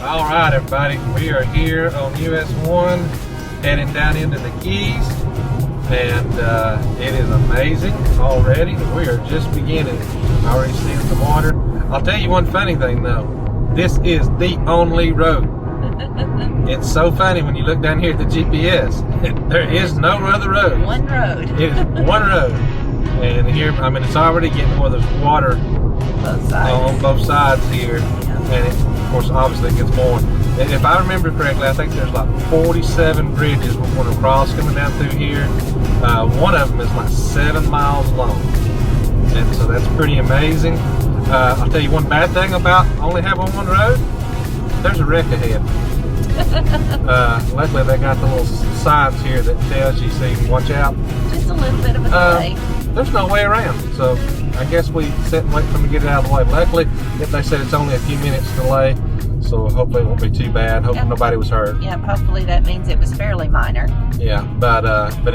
All right, everybody, we are here on US 1, heading down into the Keys, and it is amazing already. We are just beginning. Already seeing the water. I'll tell you one funny thing though. This is the only road. It's so funny when you look down here at the GPS. There is no other road. One road. It is one road. And here, I mean, it's already getting where there's water Both sides. on both sides here. And it, of course, obviously it gets more. And if I remember correctly, I think there's like 47 bridges we're going to cross coming down through here. One of them is like 7 miles long. And so that's pretty amazing. I'll tell you one bad thing about only having one road. There's a wreck ahead. Luckily they got the little signs here that tells you, see, watch out. Just a little bit of a delay. There's no way around. So I guess we sit and wait for them to get it out of the way. Luckily, if they said it's only a few minutes delay, so hopefully it won't be too bad. Hope nobody was hurt. Yeah, hopefully that means it was fairly minor. Yeah, but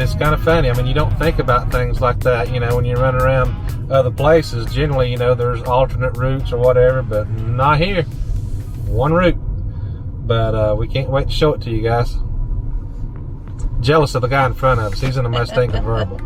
it's kind of funny. I mean, you don't think about things like that, you know, when you run around other places. Generally, you know, there's alternate routes or whatever, but not here. One route. But we can't wait to show it to you guys. Jealous of the guy in front of us. He's in a Mustang convertible.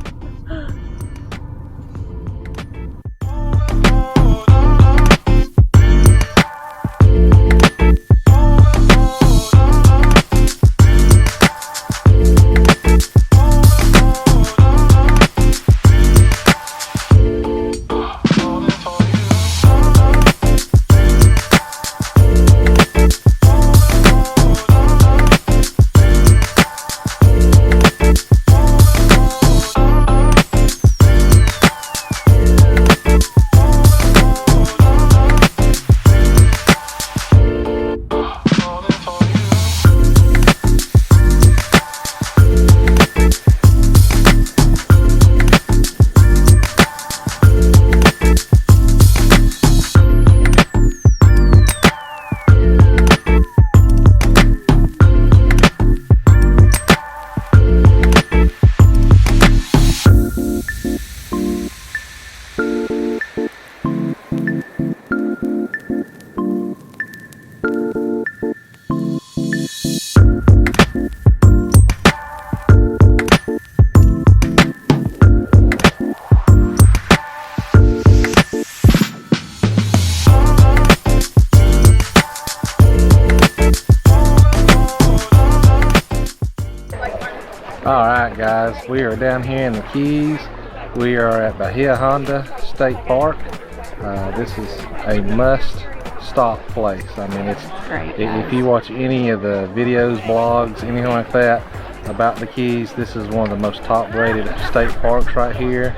Alright guys, we are down here in the Keys. We are at Bahia Honda State Park. This is a must stop place. I mean, it's Great, if you watch any of the videos, blogs, anything like that about the Keys, this is one of the most top rated state parks right here.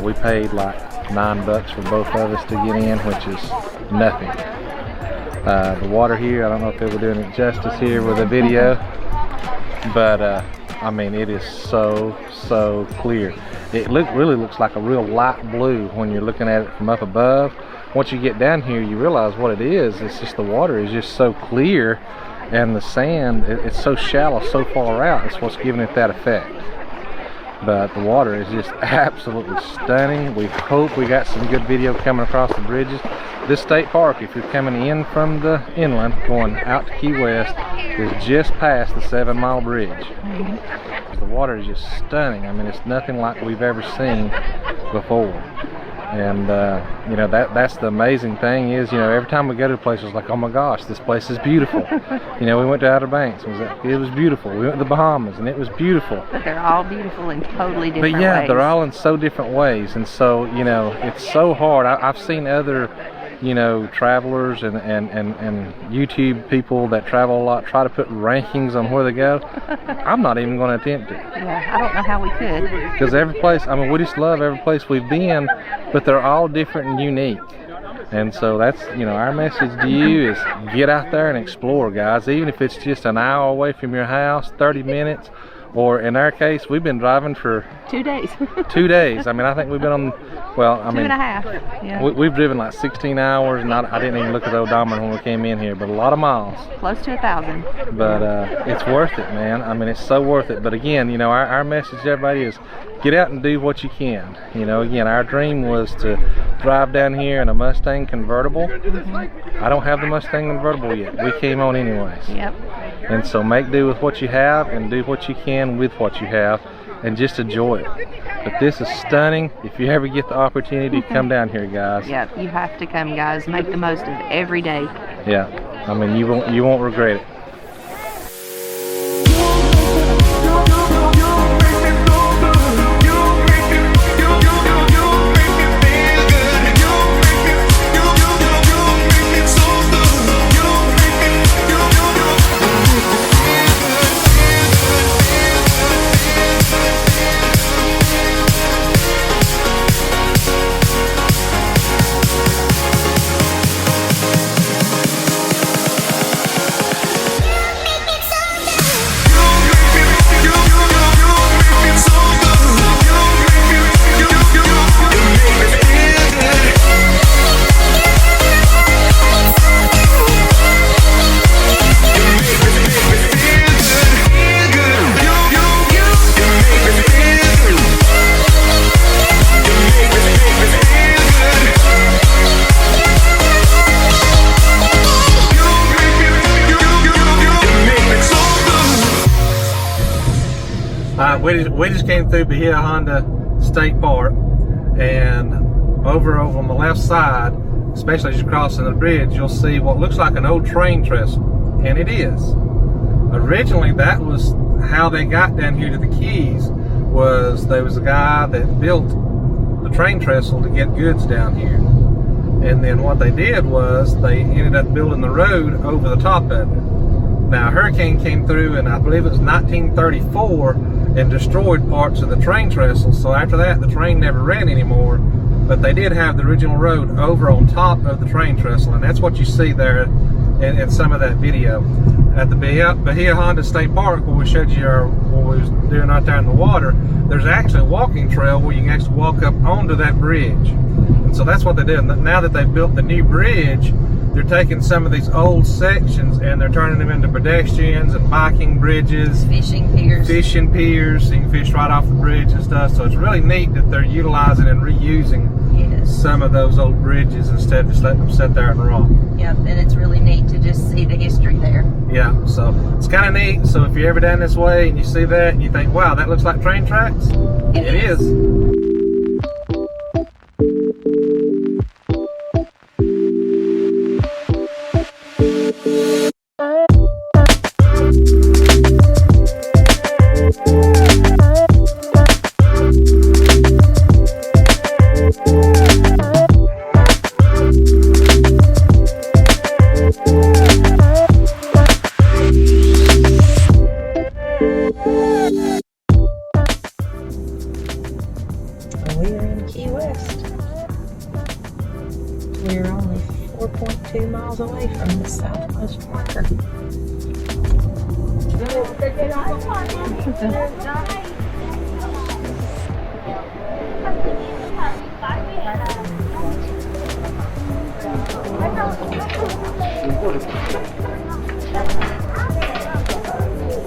We paid like $9 for both of us to get in, which is nothing. The water here, I don't know if they were doing it justice here with the video, but I mean, it is so clear. It really looks like a real light blue when you're looking at it from up above. Once you get down here, you realize what it is. It's just the water is just so clear, and the sand, it's so shallow, so far out. It's what's giving it that effect. But the water is just absolutely stunning. We hope we got some good video coming across the bridges. This state park, if you're coming in from the inland, going out to Key West, is just past the 7 Mile Bridge. The water is just stunning. I mean, it's nothing like we've ever seen before. And you know, that's the amazing thing is, you know, every time we go to a place, it's like, oh my gosh, this place is beautiful. You know, we went to Outer Banks, it was beautiful. We went to the Bahamas, and it was beautiful. But they're all beautiful in totally different ways. But yeah, they're all in so different ways, and so, you know, it's so hard. I've seen other, you know, travelers and YouTube people that travel a lot try to put rankings on where they go. I'm not even going to attempt it. Yeah, I don't know how we could. Because every place, I mean, we just love every place we've been, but they're all different and unique. And so that's, you know, our message to you is get out there and explore, guys. Even if it's just an hour away from your house, 30 minutes, or in our case, we've been driving for 2 days. 2 days. I mean, I think we've been on, well, I mean, 2.5. Yeah. we've driven like 16 hours, and I didn't even look at the odometer when we came in here, but a lot of miles. Close to 1,000. But it's worth it, man. I mean, it's so worth it. But again, you know, our message to everybody is get out and do what you can. You know, again, our dream was to drive down here in a Mustang convertible. I don't have the Mustang convertible yet. We came on anyways. Yep. And so make do with what you have and do what you can with what you have and just enjoy it. But this is stunning. If you ever get the opportunity, come down here, guys. Yep, you have to come, guys. Make the most of every day. Yeah, I mean, you won't regret it. We just came through Bahia Honda State Park, and over on the left side, especially as you're crossing the bridge, you'll see what looks like an old train trestle, and it is. Originally, that was how they got down here to the Keys. Was there was a guy that built the train trestle to get goods down here, and then what they did was they ended up building the road over the top of it. Now, a hurricane came through, and I believe it was 1934, and destroyed parts of the train trestle. So after that, the train never ran anymore. But they did have the original road over on top of the train trestle, and that's what you see there in some of that video. At the Bahia Honda State Park, where we showed you what we was doing out there in the water, there's actually a walking trail where you can actually walk up onto that bridge. And so that's what they did. Now that they've built the new bridge, they're taking some of these old sections and they're turning them into pedestrians and biking bridges. Fishing piers. Fishing piers, so you can fish right off the bridge and stuff. So it's really neat that they're utilizing and reusing some of those old bridges instead of just letting them sit there and rot. Yep, and it's really neat to just see the history there. Yeah, so it's kind of neat. So if you're ever down this way and you see that and you think, wow, that looks like train tracks, it is. We're in Key West. We're only 4.2 miles away from the southwest marker.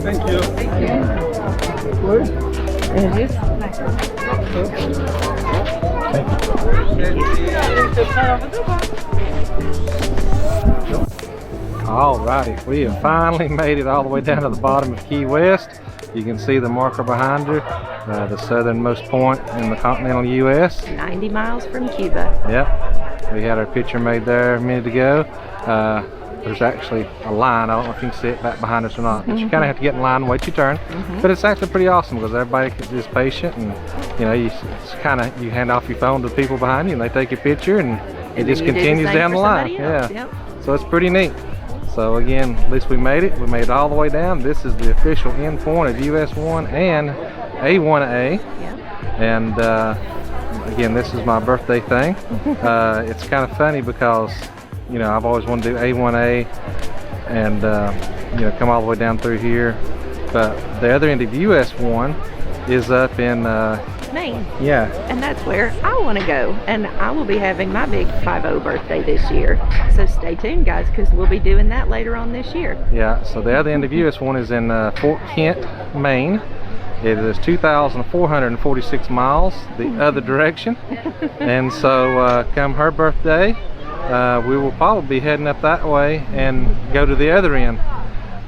Thank you. It is. Alrighty, we have finally made it all the way down to the bottom of Key West. You can see the marker behind her, the southernmost point in the continental U.S. 90 miles from Cuba. Yep, we had our picture made there a minute ago. There's actually a line. I don't know if you can see it back behind us or not, but you kind of have to get in line and wait your turn. But it's actually pretty awesome because everybody is patient, and you know, it's kind of, you hand off your phone to the people behind you and they take your picture, and it just continues down the line. Yeah, yep. So it's pretty neat. So again, at least we made it. We made it all the way down. This is the official end point of US 1 and A1A. Yep. And again, this is my birthday thing. It's kind of funny because, you know, I've always wanted to do A1A and, you know, come all the way down through here. But the other end of US one is up in Maine. yeah. And that's where I want to go. And I will be having my big 5-0 birthday this year. So stay tuned, guys, because we'll be doing that later on this year. Yeah, so the other end of US one is in Fort Kent, Maine. It is 2,446 miles the other direction. And so come her birthday, we will probably be heading up that way and go to the other end.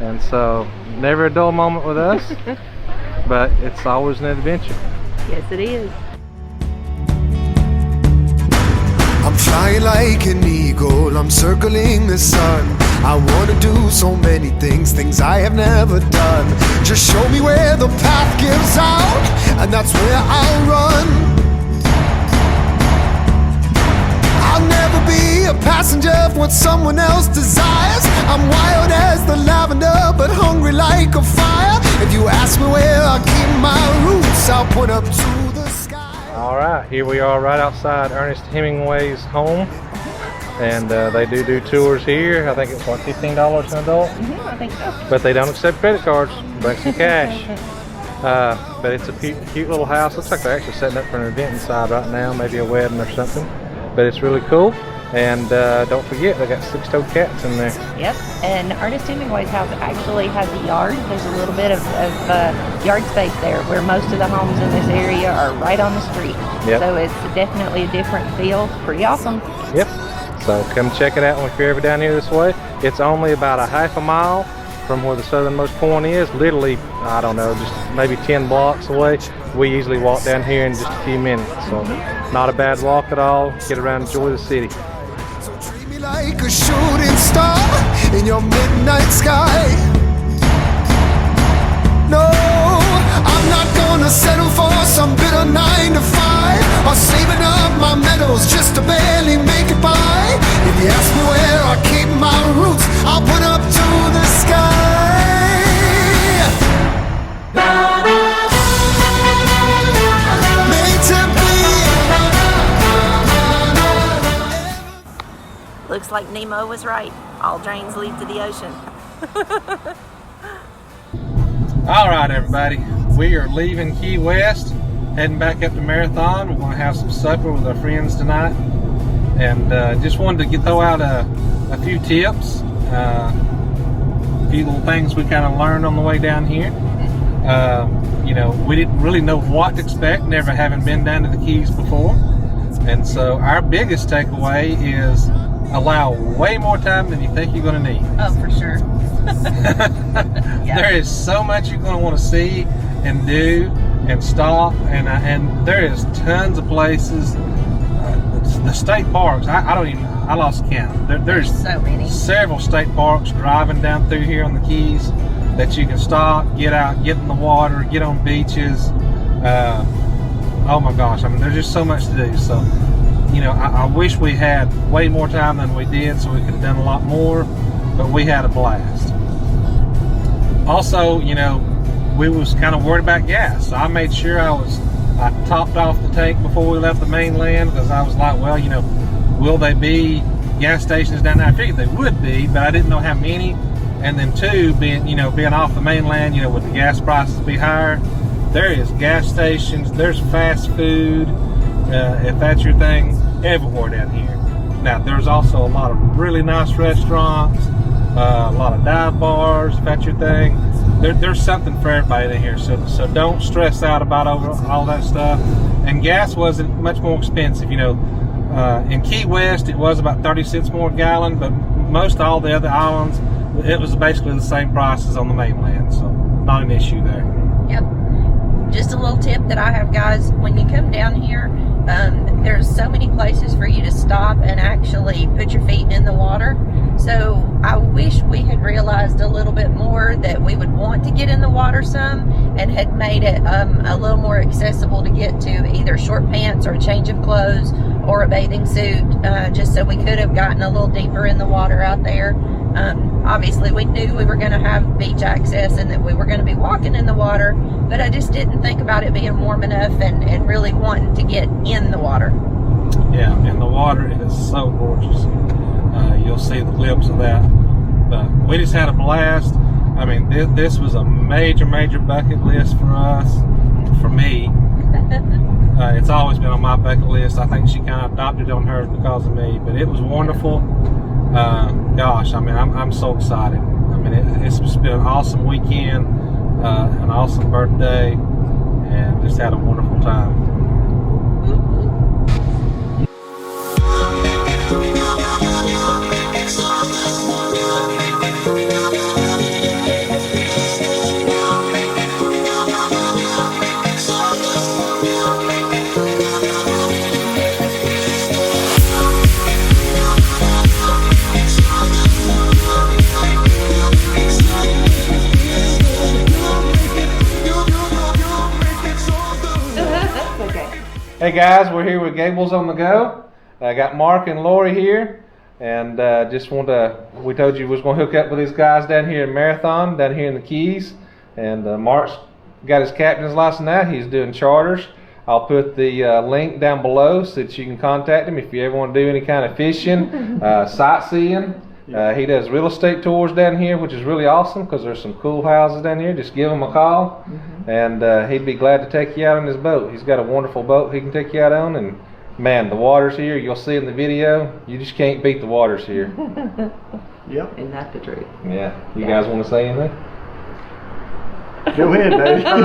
And so never a dull moment with us, but it's always an adventure. Yes, it is. I'm flying like an eagle, I'm circling the sun. I wanna do so many things, things I have never done. Just show me where the path gives out, and that's where I'll run. I'll never be a passenger for what someone else desires. I'm wild as the lavender, but hungry like a fire. If you ask me where I keep my roots, I'll point up to the sky. All right, here we are right outside Ernest Hemingway's home. And they do tours here. I think it's what, $15 an adult? I think so. But they don't accept credit cards. Bring some cash. But it's a cute little house. Looks like they're actually setting up for an event inside right now, maybe a wedding or something. But it's really cool. And don't forget, they got 6-toed cats in there. Yep, and Ernest Hemingway's house actually has a yard. There's a little bit of yard space there, where most of the homes in this area are right on the street. Yep. So it's definitely a different feel. Pretty awesome. Yep. So come check it out if you're ever down here this way. It's only about a half a mile from where the southernmost point is. Literally, I don't know, just maybe 10 blocks away. We usually walk down here in just a few minutes. So not a bad walk at all. Get around and enjoy the city. Treat me like a shooting star in your midnight sky. No, I'm not gonna settle for some bitter 9 to 5 or saving up my medals just to barely make it by. If you ask me where I keep my roots, I'll put up to the sky. Made to be. Looks like Nemo was right. All drains lead to the ocean. All right, everybody. We are leaving Key West, heading back up to Marathon. We're going to have some supper with our friends tonight. And just wanted to throw out a few tips, a few little things we kind of learned on the way down here. You know, we didn't really know what to expect, never having been down to the Keys before. And so our biggest takeaway is allow way more time than you think you're going to need. Oh, for sure. Yeah. There is so much you're going to want to see and do and stop, and there is tons of places. The state parks, I lost count. There's so many. Several state parks driving down through here on the Keys that you can stop, get out, get in the water, get on beaches. Oh my gosh, I mean, there's just so much to do. So, you know, I wish we had way more time than we did, so we could have done a lot more, but we had a blast. Also, you know, we was kind of worried about gas, so I made sure I topped off the tank before we left the mainland, because I was like, well, you know, will they be gas stations down there? I figured they would be, but I didn't know how many. And then two, being off the mainland, you know, would the gas prices be higher? There is gas stations, there's fast food, if that's your thing, everywhere down here. Now, there's also a lot of really nice restaurants, a lot of dive bars, if that's your thing. There's something for everybody in here, so don't stress out about all that stuff. And gas wasn't much more expensive. You know, in Key West, it was about 30 cents more a gallon, but most all the other islands, it was basically the same prices on the mainland, so not an issue there. Yep. Just a little tip that I have, guys, when you come down here, there's so many places for you to stop and actually put your feet in the water. So I wish we had realized a little bit more that we would want to get in the water some, and had made it a little more accessible to get to either short pants or a change of clothes or a bathing suit, just so we could have gotten a little deeper in the water out there. Obviously we knew we were going to have beach access and that we were going to be walking in the water, but I just didn't think about it being warm enough and really wanting to get in the water. Yeah, and the water is so gorgeous. You'll see the clips of that. But we just had a blast. I mean, this was a major bucket list for us, for me. It's always been on my bucket list. I think she kind of adopted on hers because of me, but it was wonderful. Gosh, I mean, I'm so excited. I mean, it's been an awesome weekend, an awesome birthday, and just had a wonderful time. Hey guys, we're here with Gables on the go. I got Mark and Lori here, and we told you we was going to hook up with these guys down here in Marathon, down here in the Keys. And Mark's got his captain's license now. He's doing charters. I'll put the link down below so that you can contact him if you ever want to do any kind of fishing, sightseeing. He does real estate tours down here, which is really awesome because there's some cool houses down here. Just give him a call, and he'd be glad to take you out on his boat. He's got a wonderful boat he can take you out on, and man, the waters here, you'll see in the video, you just can't beat the waters here. Yep. Isn't that the truth? Yeah. You guys want to say anything? Go ahead, Dave. I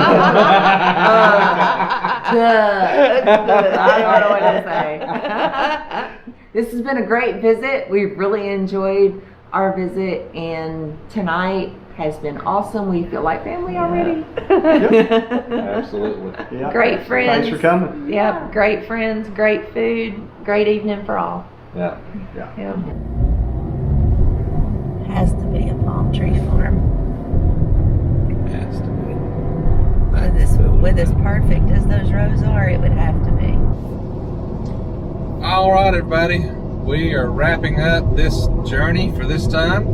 don't know what to say. This has been a great visit. We've really enjoyed our visit, and tonight has been awesome. We feel like family already. Absolutely. Yep. Great friends. Thanks for coming. Yep, great friends, great food, great evening for all. Yeah. Yeah. Yep. Has to be a palm tree farm. Has to be. With as perfect as those rows are, it would have to be. All right, everybody. We are wrapping up this journey for this time.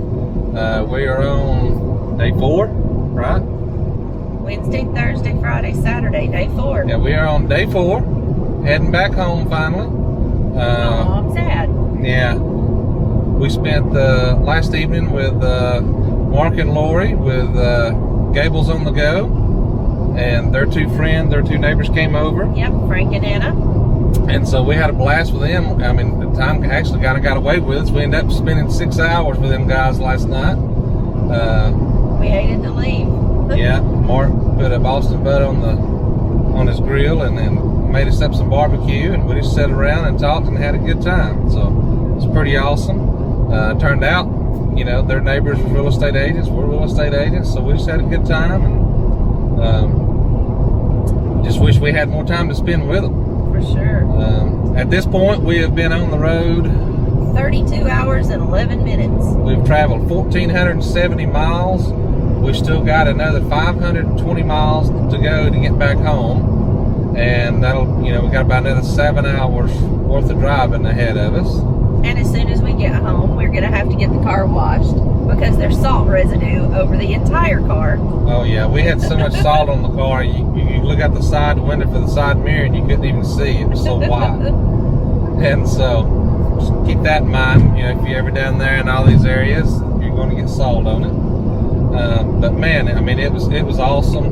We are on day 4, right? Wednesday, Thursday, Friday, Saturday, day 4. Yeah, we are on day 4, heading back home finally. I'm sad. Yeah, we spent the last evening with Mark and Lori with Gables on the go, and their two neighbors came over. Yep, Frank and Anna. And so we had a blast with them. I mean, the time actually kind of got away with us. We ended up spending 6 hours with them guys last night. We hated to leave. Yeah, Mark put a Boston butt on his grill and then made us up some barbecue, and we just sat around and talked and had a good time. So it was pretty awesome. Turned out, you know, their neighbors were real estate agents. We're real estate agents, so we just had a good time, and just wish we had more time to spend with them. For sure. At this point, we have been on the road 32 hours and 11 minutes. We've traveled 1,470 miles. We've still got another 520 miles to go to get back home. And that'll, you know, we got about another 7 hours worth of driving ahead of us. And as soon as we get home, we're going to have to get the car washed because there's salt residue over the entire car. Oh yeah, we had so much salt on the car. You look out the side window for the side mirror and you couldn't even see. It was so white. And so just keep that in mind. You know, if you're ever down there in all these areas, you're going to get salt on it. But man, I mean, it was awesome.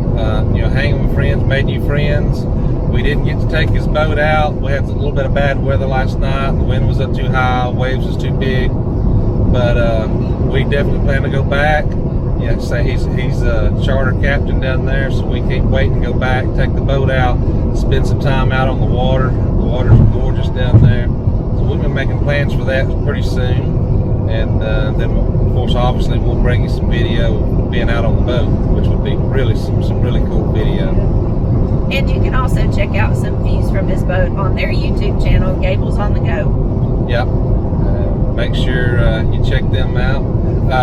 You know, hanging with friends, made new friends. We didn't get to take his boat out. We had a little bit of bad weather last night. The wind was up too high, waves was too big. But we definitely plan to go back. Yeah, say he's a charter captain down there, so we can't wait to go back, take the boat out, spend some time out on the water. The water's gorgeous down there. So we've been making plans for that pretty soon. And then, of course, obviously, we'll bring you some video of being out on the boat, which would be really some really cool video. And you can also check out some views from his boat on their YouTube channel, Gables on the Go. Yep. Make sure you check them out.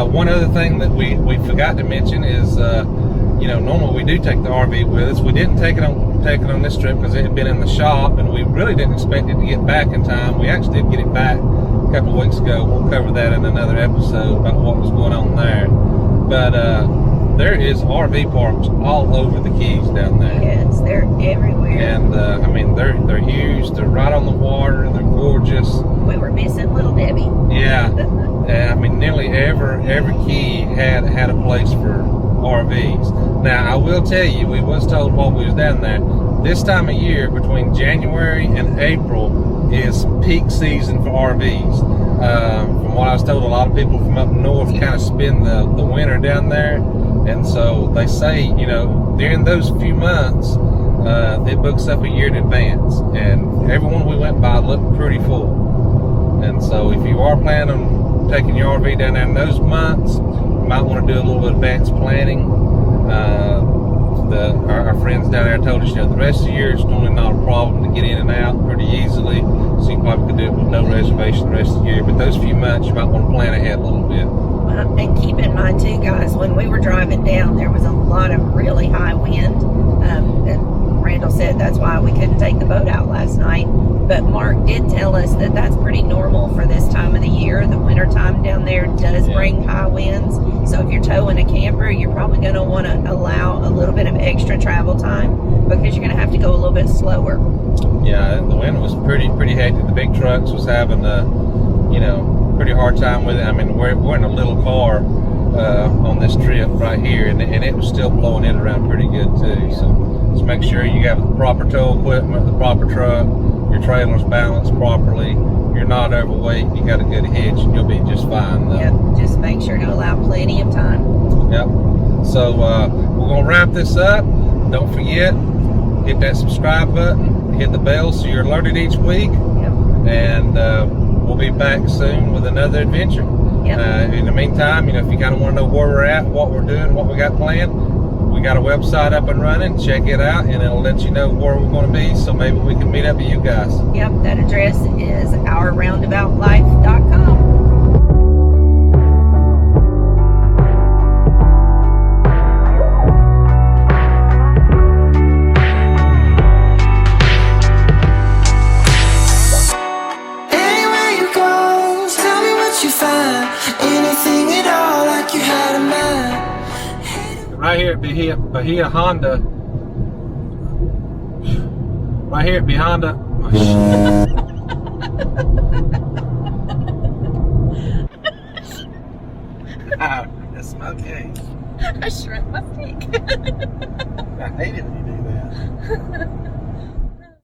One other thing that we forgot to mention is, you know, normally we do take the RV with us. We didn't take it on this trip because it had been in the shop, and we really didn't expect it to get back in time. We actually did get it back a couple of weeks ago. We'll cover that in another episode about what was going on there. But there is RV parks all over the Keys down there. Yes, they're everywhere. And I mean, they're huge. They're right on the water. They're gorgeous. We were missing Little Debbie. Yeah. I mean, nearly every key had a place for RVs. Now, I will tell you, we was told while we was down there, this time of year, between January and April, is peak season for RVs. From what I was told, a lot of people from up north kind of spend the winter down there, and so they say, you know, during those few months, it books up a year in advance, and everyone we went by looked pretty full. And so if you are planning on taking your RV down there in those months, you might want to do a little bit of advanced planning. Our friends down there told us, you know, the rest of the year it's normally not a problem to get in and out pretty easily, so you probably could do it with no reservation the rest of the year. But those few months, you might want to plan ahead a little bit. And keep in mind too, guys, when we were driving down, there was a lot of really high wind. And Randall said that's why we couldn't take the boat out last night. But Mark did tell us that that's pretty normal for this time of the year. The winter time down there does bring high winds. So if you're towing a camper, you're probably going to want to allow a little bit of extra travel time because you're going to have to go a little bit slower. Yeah, the wind was pretty hectic. The big trucks was having pretty hard time with it. I mean, we're in a little car on this trip right here, and it was still blowing it around pretty good too. So just make sure you have the proper tow equipment, the proper truck, your trailer's balanced properly, you're not overweight, you got a good hitch, and you'll be just fine though. Yep, just make sure to allow plenty of time. Yep. So we're gonna wrap this up. Don't forget, hit that subscribe button, hit the bell so you're alerted each week. Yep. And we'll be back soon with another adventure. Yep. In the meantime, you know, if you kind of want to know where we're at, what we're doing, what we got planned, we got a website up and running. Check it out, and it'll let you know where we're going to be. So maybe we can meet up with you guys. Yep, that address is ourroundaboutlife.com. Anywhere you go, tell me what you find. Anything at all like you had in mind. Right here at Bahia Honda. Right here at Bahia Honda. Oh, shit. That's my case. I shred my stick. I hate it when you do that.